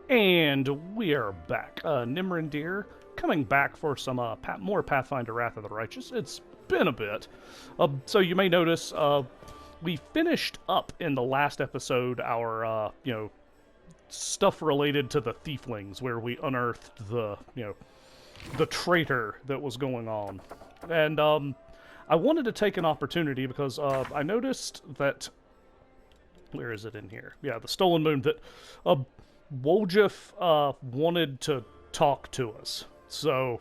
And we are back. Nimrandir coming back for some more Pathfinder Wrath of the Righteous. It's been a bit. So you may notice we finished up in the last episode our, stuff related to the Thieflings, where we unearthed the traitor that was going on. And I wanted to take an opportunity because I noticed that... Where is it in here? Yeah, the Stolen Moon, that Woljif wanted to talk to us. So,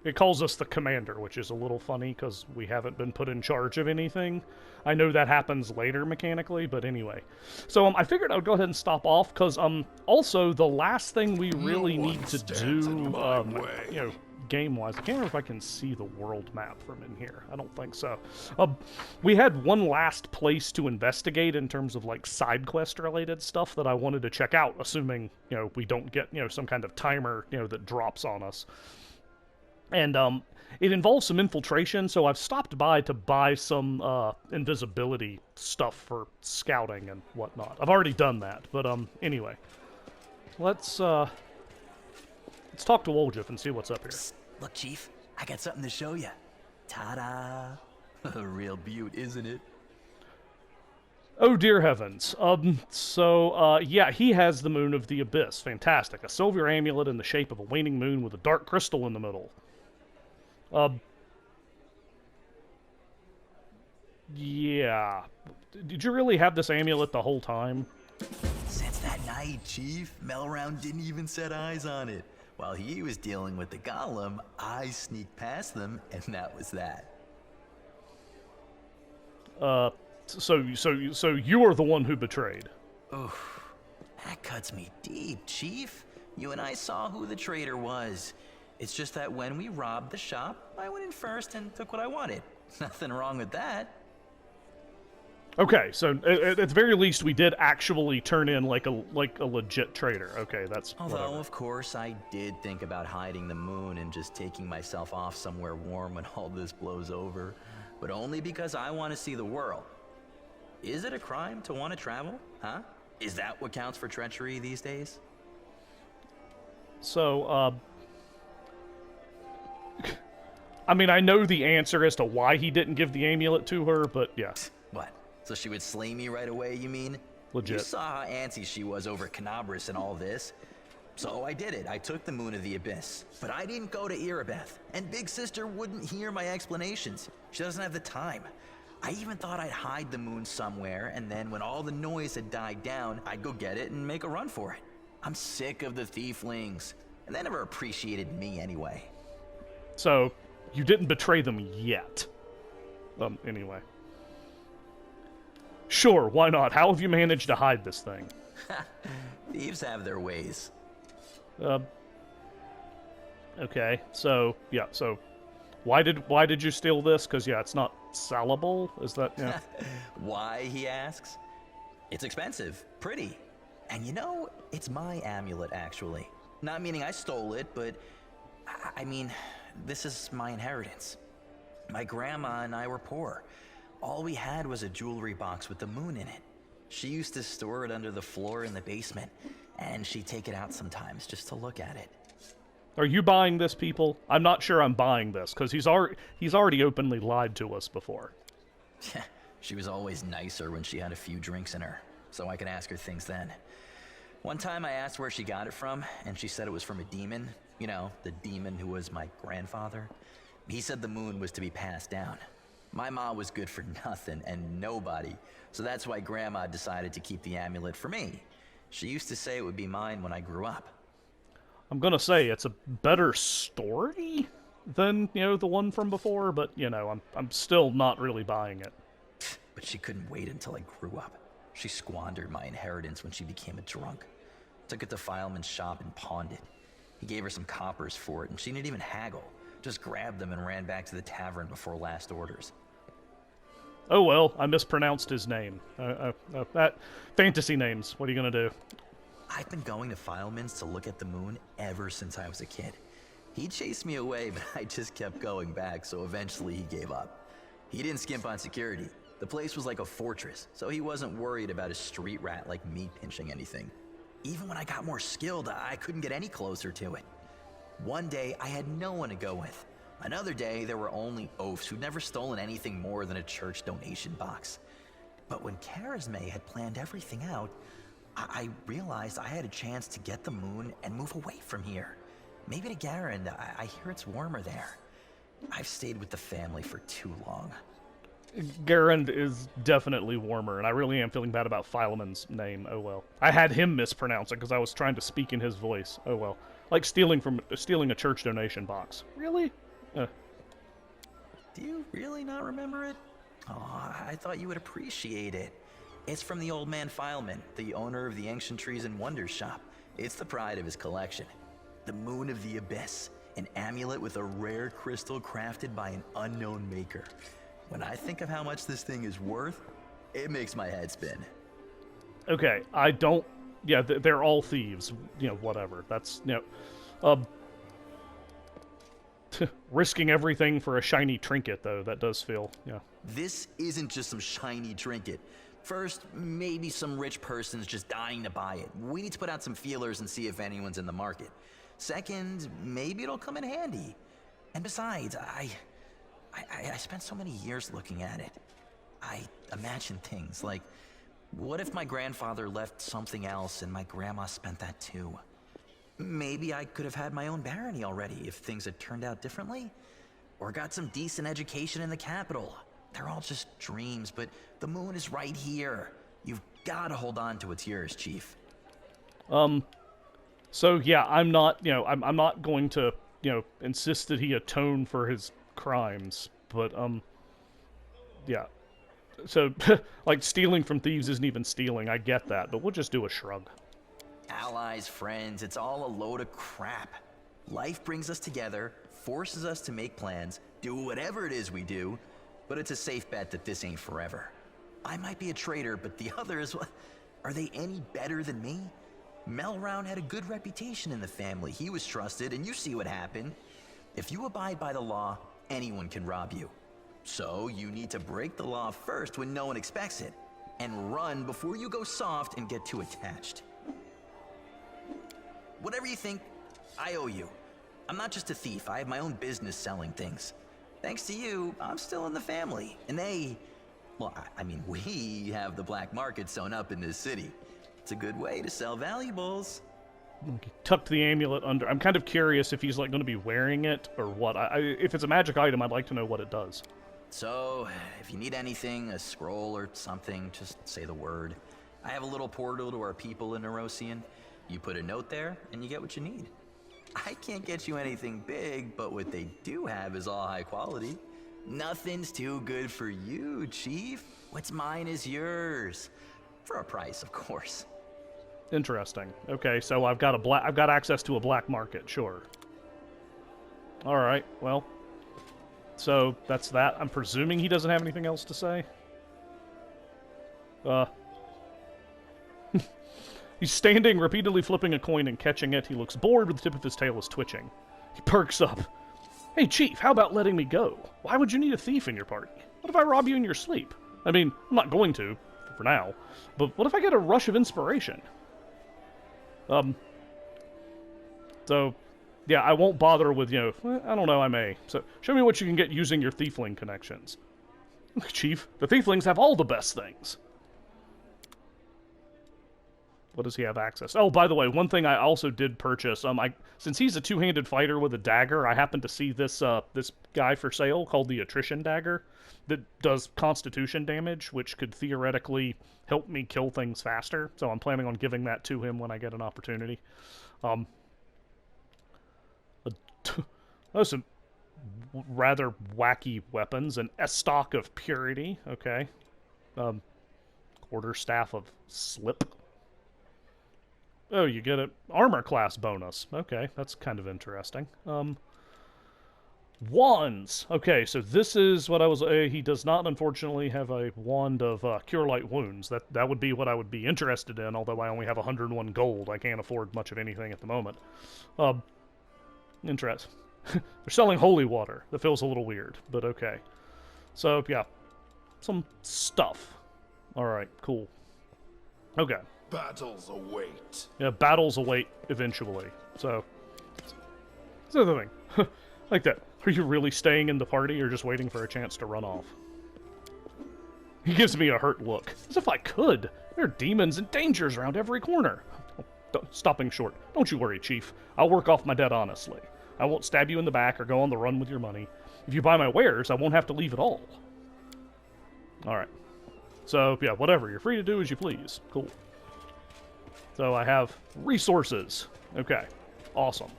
it calls us the commander, which is a little funny because we haven't been put in charge of anything. I know that happens later mechanically, but anyway. So I figured I would go ahead and stop off because also the last thing we really need to do, game-wise, I can't remember if I can see the world map from in here. I don't think so. We had one last place to investigate in terms of like side quest related stuff that I wanted to check out, assuming we don't get some kind of timer that drops on us. And it involves some infiltration, so I've stopped by to buy some invisibility stuff for scouting and whatnot. I've already done that, but anyway, let's talk to Woljif and see what's up here. Look, Chief, I got something to show you. Ta-da! A real beaut, isn't it? Oh, dear heavens. Yeah, he has the Moon of the Abyss. Fantastic. A silver amulet in the shape of a waning moon with a dark crystal in the middle. Yeah. Did you really have this amulet the whole time? Since that night, Chief, Melround didn't even set eyes on it. While he was dealing with the golem, I sneaked past them, and that was that. So you are the one who betrayed. Oof, that cuts me deep, Chief. You and I saw who the traitor was. It's just that when we robbed the shop, I went in first and took what I wanted. Nothing wrong with that. Okay, so at the very least, we did actually turn in like a legit traitor. Okay, that's Although, whatever. of course, I did think about hiding the moon and just taking myself off somewhere warm when all this blows over. But only because I want to see the world. Is it a crime to want to travel? Huh? Is that what counts for treachery these days? So, I mean, I know the answer as to why he didn't give the amulet to her, but yeah. What? So she would slay me right away, you mean? Legit. You saw how antsy she was over Canabras and all this. So I did it. I took the Moon of the Abyss. But I didn't go to Erebeth. And Big Sister wouldn't hear my explanations. She doesn't have the time. I even thought I'd hide the moon somewhere, and then when all the noise had died down, I'd go get it and make a run for it. I'm sick of the Thieflings. And they never appreciated me anyway. So, you didn't betray them yet. Anyway. Sure, why not? How have you managed to hide this thing? Thieves have their ways. Okay, so, yeah, so... Why did you steal this? Because, yeah, it's not sellable? Is that, yeah. Why, he asks? It's expensive. Pretty. And it's my amulet, actually. Not meaning I stole it, but... I mean, this is my inheritance. My grandma and I were poor. All we had was a jewelry box with the moon in it. She used to store it under the floor in the basement, and she'd take it out sometimes just to look at it. Are you buying this, people? I'm not sure I'm buying this, because he's already openly lied to us before. She was always nicer when she had a few drinks in her, so I could ask her things then. One time I asked where she got it from, and she said it was from a demon. The demon who was my grandfather. He said the moon was to be passed down. My ma was good for nothing and nobody, so that's why Grandma decided to keep the amulet for me. She used to say it would be mine when I grew up. I'm gonna say it's a better story than, the one from before, but, I'm still not really buying it. But she couldn't wait until I grew up. She squandered my inheritance when she became a drunk. Took it to Fileman's shop and pawned it. He gave her some coppers for it, and she didn't even haggle. Just grabbed them and ran back to the tavern before last orders. Oh well, I mispronounced his name. That fantasy names, what are you gonna do? I've been going to Fileman's to look at the moon ever since I was a kid. He chased me away, but I just kept going back, so eventually he gave up. He didn't skimp on security. The place was like a fortress, so he wasn't worried about a street rat like me pinching anything. Even when I got more skilled, I couldn't get any closer to it. One day, I had no one to go with. Another day, there were only oafs who'd never stolen anything more than a church donation box. But when Charisme had planned everything out, I realized I had a chance to get the moon and move away from here. Maybe to Garand. I hear it's warmer there. I've stayed with the family for too long. Garand is definitely warmer, and I really am feeling bad about Philemon's name. Oh well. I had him mispronounce it because I was trying to speak in his voice. Oh well. Like stealing a church donation box. Really? Do you really not remember it? Oh, I thought you would appreciate it. It's from the old man Philemon, the owner of the Ancient Trees and Wonders shop. It's the pride of his collection. The Moon of the Abyss, an amulet with a rare crystal crafted by an unknown maker. When I think of how much this thing is worth, it makes my head spin. Okay, I don't... Yeah, they're all thieves. You know, whatever. That's, you know... risking everything for a shiny trinket, though, that does feel, yeah. This isn't just some shiny trinket. First, maybe some rich person's just dying to buy it. We need to put out some feelers and see if anyone's in the market. Second, maybe it'll come in handy. And besides, I spent so many years looking at it. I imagine things like, what if my grandfather left something else and my grandma spent that too? Maybe I could have had my own barony already if things had turned out differently. Or got some decent education in the capital. They're all just dreams, but the moon is right here. You've got to hold on to what's yours, Chief. So yeah, I'm not going to, insist that he atone for his crimes, but, yeah. So, like, stealing from thieves isn't even stealing, I get that, but we'll just do a shrug. Allies, friends, it's all a load of crap. Life brings us together, forces us to make plans, do whatever it is we do, but it's a safe bet that this ain't forever. I might be a traitor, but the others, are they any better than me? Melround had a good reputation in the family. He was trusted, and you see what happened. If you abide by the law, anyone can rob you. So you need to break the law first when no one expects it, and run before you go soft and get too attached. Whatever you think, I owe you. I'm not just a thief. I have my own business selling things. Thanks to you, I'm still in the family. And we have the black market sewn up in this city. It's a good way to sell valuables. Tucked the amulet under. I'm kind of curious if he's like going to be wearing it or what. If it's a magic item, I'd like to know what it does. So, if you need anything, a scroll or something, just say the word. I have a little portal to our people in Nerosian. You put a note there, and you get what you need. I can't get you anything big, but what they do have is all high quality. Nothing's too good for you, Chief. What's mine is yours. For a price, of course. Interesting. Okay, so I've got access to a black market, sure. All right, well. So that's that. I'm presuming he doesn't have anything else to say. He's standing, repeatedly flipping a coin and catching it. He looks bored, but the tip of his tail is twitching. He perks up. Hey, Chief, how about letting me go? Why would you need a thief in your party? What if I rob you in your sleep? I mean, I'm not going to, for now. But what if I get a rush of inspiration? So, yeah, I won't bother with, I don't know, I may. So, show me what you can get using your thiefling connections. Chief, the thieflings have all the best things. What does he have access? Oh, by the way, one thing I also did purchase. Since he's a two-handed fighter with a dagger, I happened to see this guy for sale called the Attrition Dagger that does Constitution damage, which could theoretically help me kill things faster. So I'm planning on giving that to him when I get an opportunity. Those some rather wacky weapons. An Estock of Purity. Okay. Quarterstaff of Slip. Oh, you get an armor class bonus. Okay, that's kind of interesting. Wands. Okay, so this is what I was... he does not, unfortunately, have a wand of Cure Light Wounds. That would be what I would be interested in, although I only have 101 gold. I can't afford much of anything at the moment. Interest. They're selling holy water. That feels a little weird, but okay. So, yeah. Some stuff. Alright, cool. Okay. Battles await. Yeah, battles await eventually. So, that's the other thing. Like that. Are you really staying in the party or just waiting for a chance to run off? He gives me a hurt look. As if I could. There are demons and dangers around every corner. Stopping short. Don't you worry, Chief. I'll work off my debt honestly. I won't stab you in the back or go on the run with your money. If you buy my wares, I won't have to leave at all. Alright. So, yeah, whatever. You're free to do as you please. Cool. So I have resources. Okay. Awesome.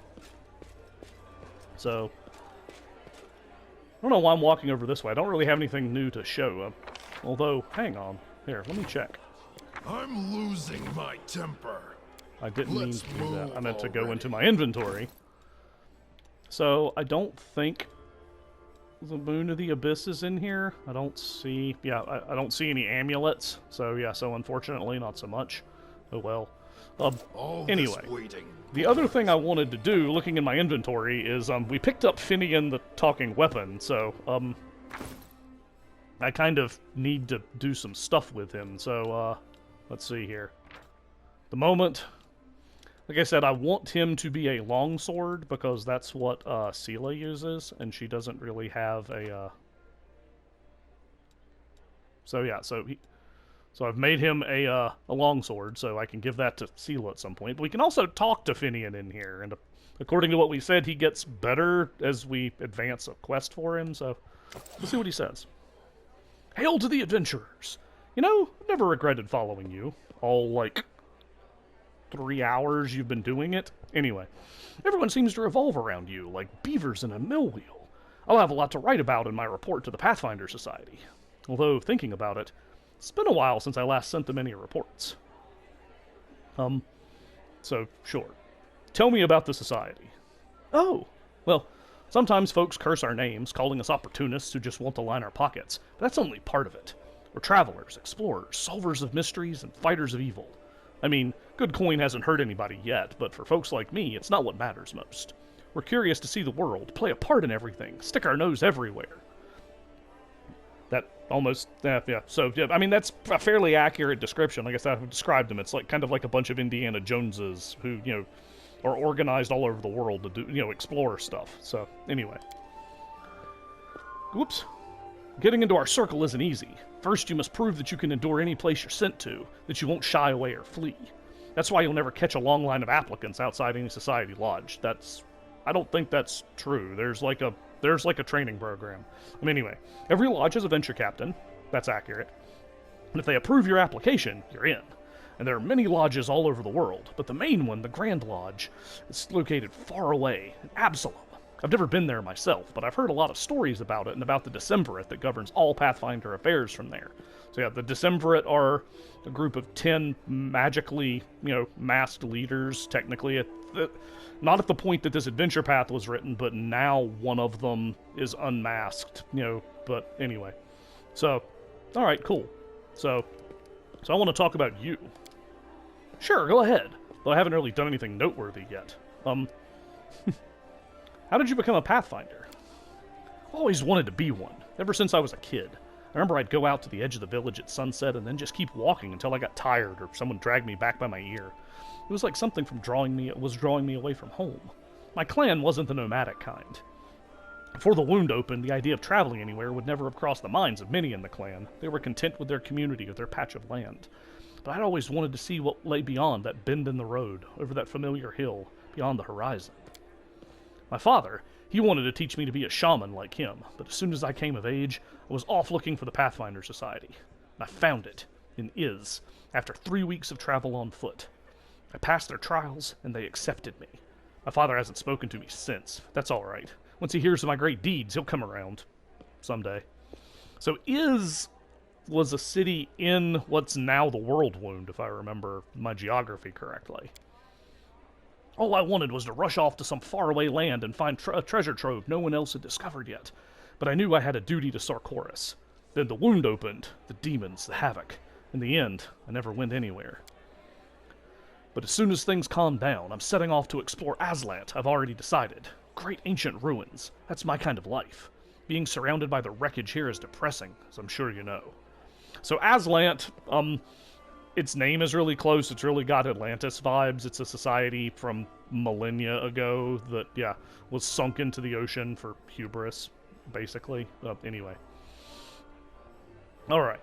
So, I don't know why I'm walking over this way. I don't really have anything new to show. Although, hang on. Here, let me check. I'm losing my temper. I didn't mean to do that. I meant to go already. into my inventory. So, I don't think the Moon of the Abyss is in here. I don't see... Yeah, I don't see any amulets. So, yeah, so unfortunately, not so much. Oh, well. Anyway, the other thing I wanted to do, looking in my inventory, is we picked up Finian the talking weapon, so I kind of need to do some stuff with him. So let's see here. The moment, like I said, I want him to be a longsword because that's what Sela uses, and she doesn't really have a. So yeah, So I've made him a longsword, so I can give that to Sela at some point. But we can also talk to Finian in here, and according to what we said, he gets better as we advance a quest for him, so we'll see what he says. Hail to the adventurers! You know, I've never regretted following you. All, 3 hours you've been doing it. Anyway, everyone seems to revolve around you, like beavers in a mill wheel. I'll have a lot to write about in my report to the Pathfinder Society. Although, thinking about it, it's been a while since I last sent them any reports. So, sure. Tell me about the Society. Oh, well, sometimes folks curse our names, calling us opportunists who just want to line our pockets, but that's only part of it. We're travelers, explorers, solvers of mysteries, and fighters of evil. I mean, good coin hasn't hurt anybody yet, but for folks like me, it's not what matters most. We're curious to see the world, play a part in everything, stick our nose everywhere. That almost, yeah. So, yeah, I mean, that's a fairly accurate description. Like I said, I've described them. It's kind of like a bunch of Indiana Joneses who, are organized all over the world to do, explore stuff. So, anyway. Whoops. Getting into our circle isn't easy. First, you must prove that you can endure any place you're sent to, that you won't shy away or flee. That's why you'll never catch a long line of applicants outside any society lodge. I don't think that's true. There's like a training program. Anyway, every lodge has a venture captain. That's accurate. And if they approve your application, you're in. And there are many lodges all over the world, but the main one, the Grand Lodge, is located far away in Absalom. I've never been there myself, but I've heard a lot of stories about it and about the Decemvirate that governs all Pathfinder affairs from there. So yeah, the Decemvirate are a group of 10 magically, masked leaders, technically. Not at the point that this adventure path was written, but now one of them is unmasked, but anyway. So, alright, cool. So I want to talk about you. Sure, go ahead. Though I haven't really done anything noteworthy yet. How did you become a Pathfinder? I always wanted to be one, ever since I was a kid. I remember I'd go out to the edge of the village at sunset and then just keep walking until I got tired or someone dragged me back by my ear. It was like something drawing me away from home. My clan wasn't the nomadic kind. Before the wound opened, the idea of traveling anywhere would never have crossed the minds of many in the clan. They were content with their community or their patch of land. But I'd always wanted to see what lay beyond that bend in the road, over that familiar hill, beyond the horizon. My father, he wanted to teach me to be a shaman like him, but as soon as I came of age, I was off looking for the Pathfinder Society. And I found it, in Iz, after 3 weeks of travel on foot. I passed their trials, and they accepted me. My father hasn't spoken to me since. That's all right. Once he hears of my great deeds, he'll come around. Someday. So Iz was a city in what's now the World Wound, if I remember my geography correctly. All I wanted was to rush off to some faraway land and find a treasure trove no one else had discovered yet. But I knew I had a duty to Sarkoris. Then the wound opened, the demons, the havoc. In the end, I never went anywhere. But as soon as things calmed down, I'm setting off to explore Aslant, I've already decided. Great ancient ruins. That's my kind of life. Being surrounded by the wreckage here is depressing, as I'm sure you know. So Aslant, its name is really close. It's really got Atlantis vibes. It's a society from millennia ago that, yeah, was sunk into the ocean for hubris, basically. Anyway. Alright.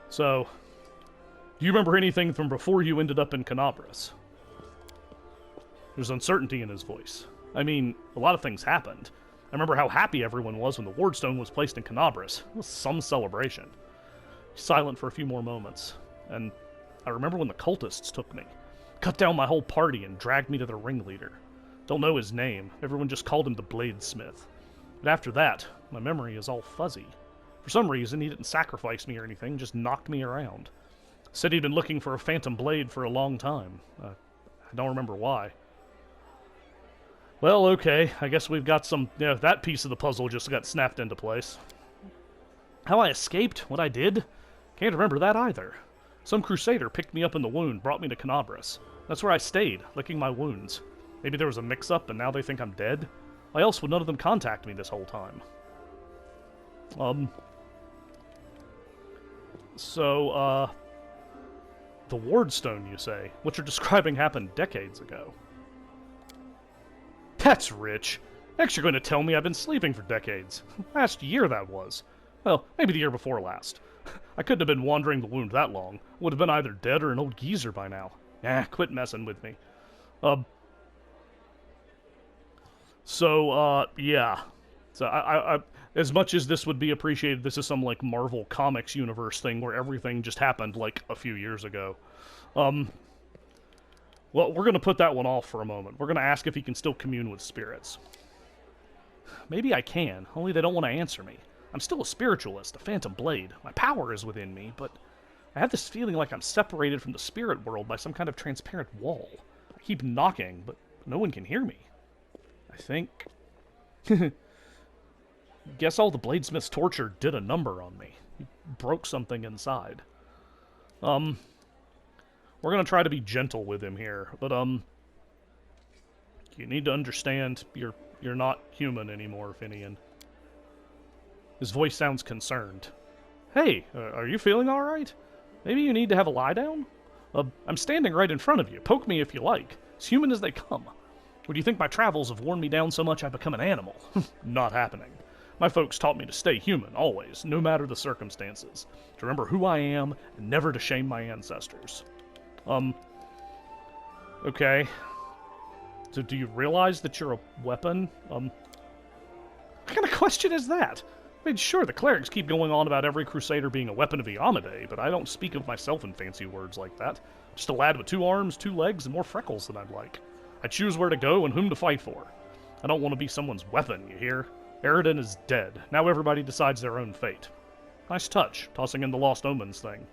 So, do you remember anything from before you ended up in Canabras? There's uncertainty in his voice. I mean, a lot of things happened. I remember how happy everyone was when the Wardstone was placed in Canabras. It was some celebration. He's silent for a few more moments, and I remember when the cultists took me. Cut down my whole party and dragged me to the ringleader. Don't know his name. Everyone just called him the Bladesmith. But after that, my memory is all fuzzy. For some reason, he didn't sacrifice me or anything, just knocked me around. Said he'd been looking for a phantom blade for a long time. I don't remember why. Well, okay, I guess we've got some... Yeah, that piece of the puzzle just got snapped into place. How I escaped, what I did? Can't remember that either. Some crusader picked me up in the wound, brought me to Canabras. That's where I stayed, licking my wounds. Maybe there was a mix-up and now they think I'm dead? Why else would none of them contact me this whole time? So, the Wardstone, you say? What you're describing happened decades ago. That's rich. Next you're going to tell me I've been sleeping for decades. Last year, that was. Well, maybe the year before last. I couldn't have been wandering the wound that long. Would have been either dead or an old geezer by now. Quit messing with me. Yeah. So, I as much as this would be appreciated, this is some, like, Marvel Comics universe thing where everything just happened, like, a few years ago. Well, we're going to put that one off for a moment. We're going to ask if he can still commune with spirits. Maybe I can, only they don't want to answer me. I'm still a spiritualist, a phantom blade. My power is within me, but I have this feeling like I'm separated from the spirit world by some kind of transparent wall. I keep knocking, but no one can hear me. I think... Guess all the Bladesmith's torture did a number on me. He broke something inside. We're gonna try to be gentle with him here, but, you need to understand you're not human anymore, Finian. His voice sounds concerned. Hey, are you feeling alright? Maybe you need to have a lie down? I'm standing right in front of you. Poke me if you like. As human as they come. Or do you think my travels have worn me down so much I've become an animal? Not happening. My folks taught me to stay human, always, no matter the circumstances. To remember who I am, and never to shame my ancestors. Okay. So do you realize that you're a weapon? What kind of question is that? I mean, sure, the clerics keep going on about every crusader being a weapon of Iomedae, but I don't speak of myself in fancy words like that. Just a lad with 2 arms, 2 legs, and more freckles than I'd like. I choose where to go and whom to fight for. I don't want to be someone's weapon, you hear? Eridan is dead. Now everybody decides their own fate. Nice touch, tossing in the Lost Omens thing.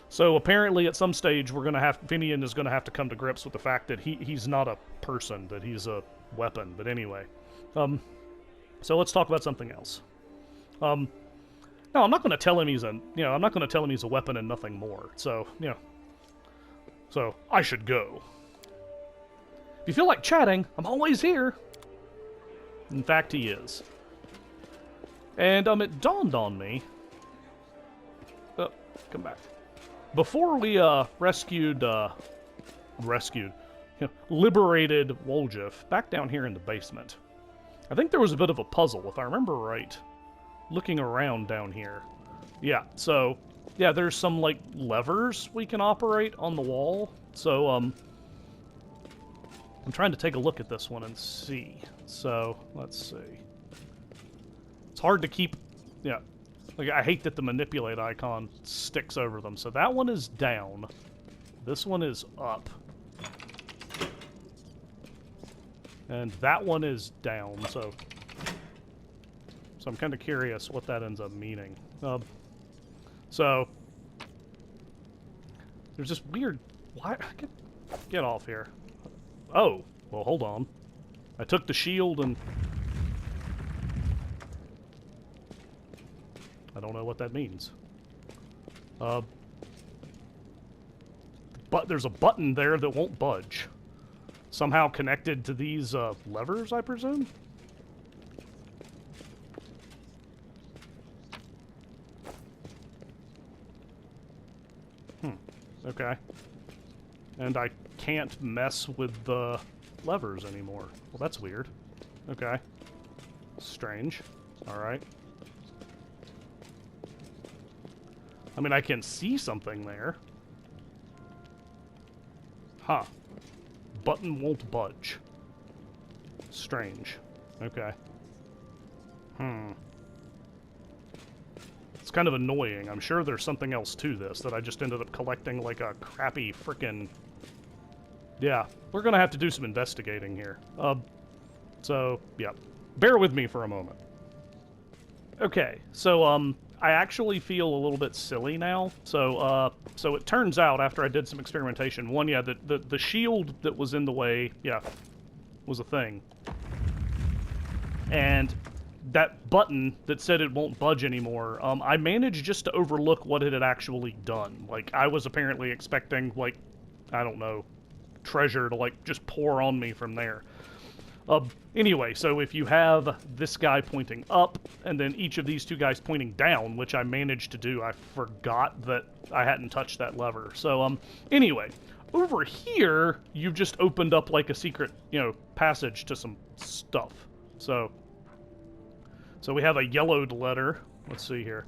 So apparently at some stage Finian is gonna have to come to grips with the fact that he's not a person, that he's a weapon. But anyway. So let's talk about something else. No, I'm not gonna tell him he's a weapon and nothing more. So, So I should go. If you feel like chatting, I'm always here. In fact, he is. And it dawned on me. Oh, come back. Before we liberated Woljif back down here in the basement, I think there was a bit of a puzzle, if I remember right. Looking around down here. Yeah, so, yeah, there's some, like, levers we can operate on the wall. So, I'm trying to take a look at this one and see. So, let's see. It's hard to keep, yeah. Like, I hate that the manipulate icon sticks over them. So that one is down. This one is up. And that one is down, so I'm kind of curious what that ends up meaning. So, there's this weird... Why? Get off here. Oh, well, hold on. I took the shield and... I don't know what that means. But there's a button there that won't budge. Somehow connected to these levers, I presume? and I can't mess with the levers anymore. Well, that's weird. Okay. Strange. Alright. I mean, I can see something there. Huh. Button won't budge. Strange. Okay. It's kind of annoying. I'm sure there's something else to this that I just ended up collecting like a crappy frickin'... Yeah, we're gonna have to do some investigating here. So, yeah. Bear with me for a moment. Okay, so, I actually feel a little bit silly now. So it turns out, after I did some experimentation, one, yeah, the shield that was in the way, yeah, was a thing. And that button that said it won't budge anymore, I managed just to overlook what it had actually done. Like, I was apparently expecting, like, I don't know, treasure to, like, just pour on me from there. Anyway, so if you have this guy pointing up, and then each of these two guys pointing down, which I managed to do, I forgot that I hadn't touched that lever. So, anyway, over here, you've just opened up, like, a secret, you know, passage to some stuff. So we have a yellowed letter. Let's see here.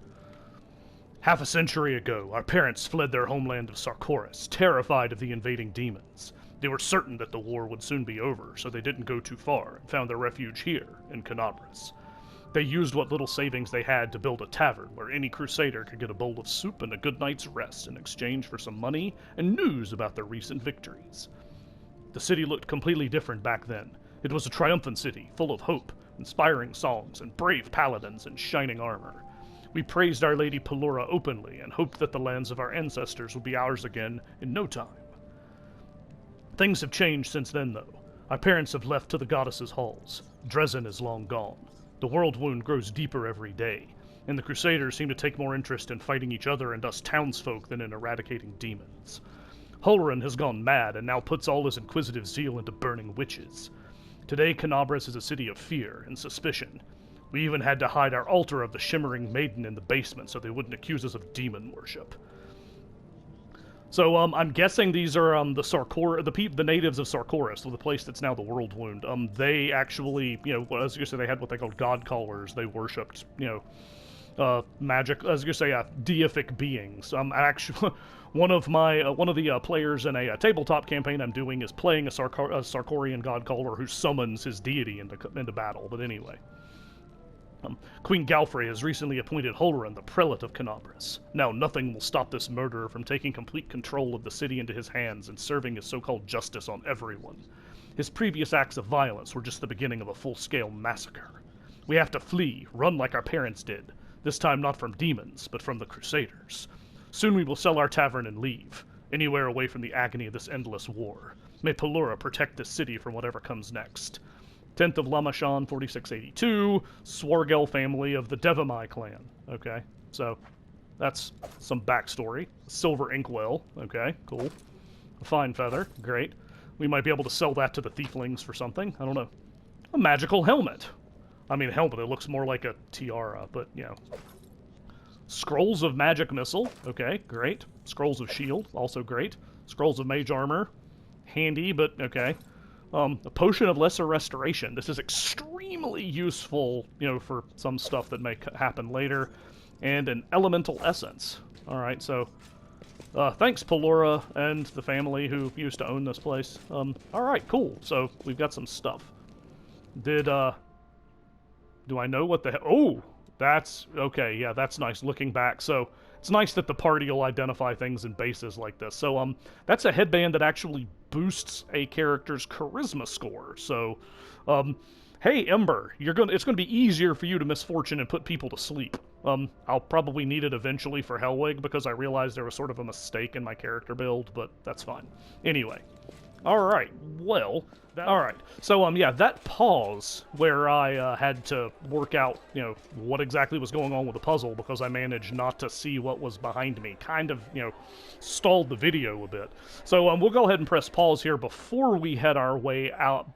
Half a century ago, our parents fled their homeland of Sarkoris, terrified of the invading demons. They were certain that the war would soon be over, so they didn't go too far and found their refuge here, in Canabras. They used what little savings they had to build a tavern where any crusader could get a bowl of soup and a good night's rest in exchange for some money and news about their recent victories. The city looked completely different back then. It was a triumphant city, full of hope, inspiring songs, and brave paladins in shining armor. We praised Our Lady Pelura openly and hoped that the lands of our ancestors would be ours again in no time. Things have changed since then, though. Our parents have left to the goddess's halls. Dresden is long gone. The world wound grows deeper every day, and the Crusaders seem to take more interest in fighting each other and us townsfolk than in eradicating demons. Halloran has gone mad and now puts all his inquisitive zeal into burning witches. Today, Canabras is a city of fear and suspicion. We even had to hide our altar of the Shimmering Maiden in the basement so they wouldn't accuse us of demon worship. So, I'm guessing these are, the natives of Sarkoris, the place that's now the World Wound. They actually, you know, as you say, they had what they called god callers. They worshipped, you know, magic, as you say, deific beings. Actually, one of the players in a tabletop campaign I'm doing is playing a Sarkorian god caller who summons his deity into battle. But anyway. Queen Galfrey has recently appointed Halloran the prelate of Canabras. Now nothing will stop this murderer from taking complete control of the city into his hands and serving his so-called justice on everyone. His previous acts of violence were just the beginning of a full-scale massacre. We have to flee, run like our parents did, this time not from demons, but from the Crusaders. Soon we will sell our tavern and leave, anywhere away from the agony of this endless war. May Pelura protect this city from whatever comes next. 10th of Lamachan, 4682, Swargel family of the Devamai clan. Okay, so that's some backstory. Silver inkwell. Okay, cool. A fine feather. Great. We might be able to sell that to the thieflings for something. I don't know. A magical helmet. I mean, helmet, it looks more like a tiara, but, you know. Scrolls of magic missile. Okay, great. Scrolls of shield. Also great. Scrolls of mage armor. Handy, but okay. A potion of lesser restoration. This is extremely useful, you know, for some stuff that may happen later. And an elemental essence. Alright, so, thanks Pelura and the family who used to own this place. Alright, cool. So, we've got some stuff. Do I know what the hell? Oh! That's, okay, yeah, that's nice looking back. So, it's nice that the party will identify things in bases like this. So, that's a headband that actually boosts a character's charisma score. So, hey, Ember, it's gonna be easier for you to misfortune and put people to sleep. I'll probably need it eventually for Hellwig because I realized there was sort of a mistake in my character build, but that's fine. Anyway. Alright, well, All right. So, yeah, that pause where I had to work out, what exactly was going on with the puzzle because I managed not to see what was behind me, kind of, stalled the video a bit. So, we'll go ahead and press pause here before we head our way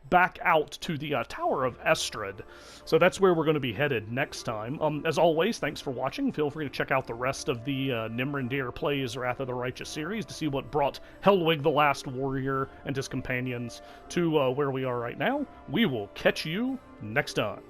back out to the Tower of Estrod. So that's where we're going to be headed next time. As always, thanks for watching. Feel free to check out the rest of the Nimrandir Plays Wrath of the Righteous series to see what brought Helwig the Last Warrior and his companions to where we are right now. We will catch you next time.